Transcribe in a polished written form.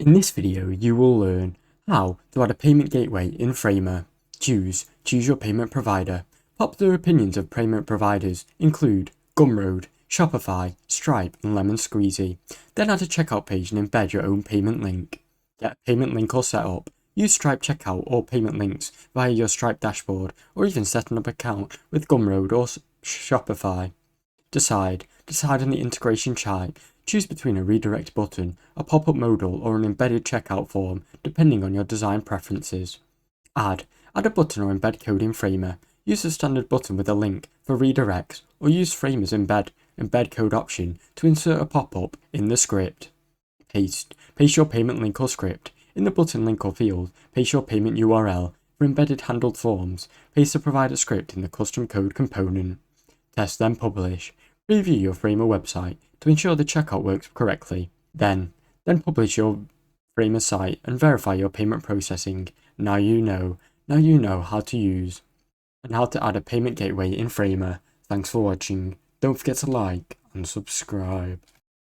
In this video, you will learn how to add a payment gateway in Framer. Choose your payment provider. Popular opinions of payment providers include Gumroad, Shopify, Stripe, and Lemon Squeezy. Then add a checkout page and embed your own payment link. Get a payment link all set up. Use Stripe checkout or payment links via your Stripe dashboard, or even set an account with Gumroad or Shopify. Decide on the integration type. Choose between a redirect button, a pop-up modal, or an embedded checkout form, depending on your design preferences. Add a button or embed code in Framer. Use the standard button with a link for redirects, or use Framer's embed code option to insert a pop-up in the script. Paste your payment link or script. In the button link or field, paste your payment URL. For embedded handled forms, paste the provider script in the custom code component. Test then publish. Preview your Framer website to ensure the checkout works correctly. Then publish your Framer site and verify your payment processing. Now you know how to use and how to add a payment gateway in Framer. Thanks for watching. Don't forget to like and subscribe.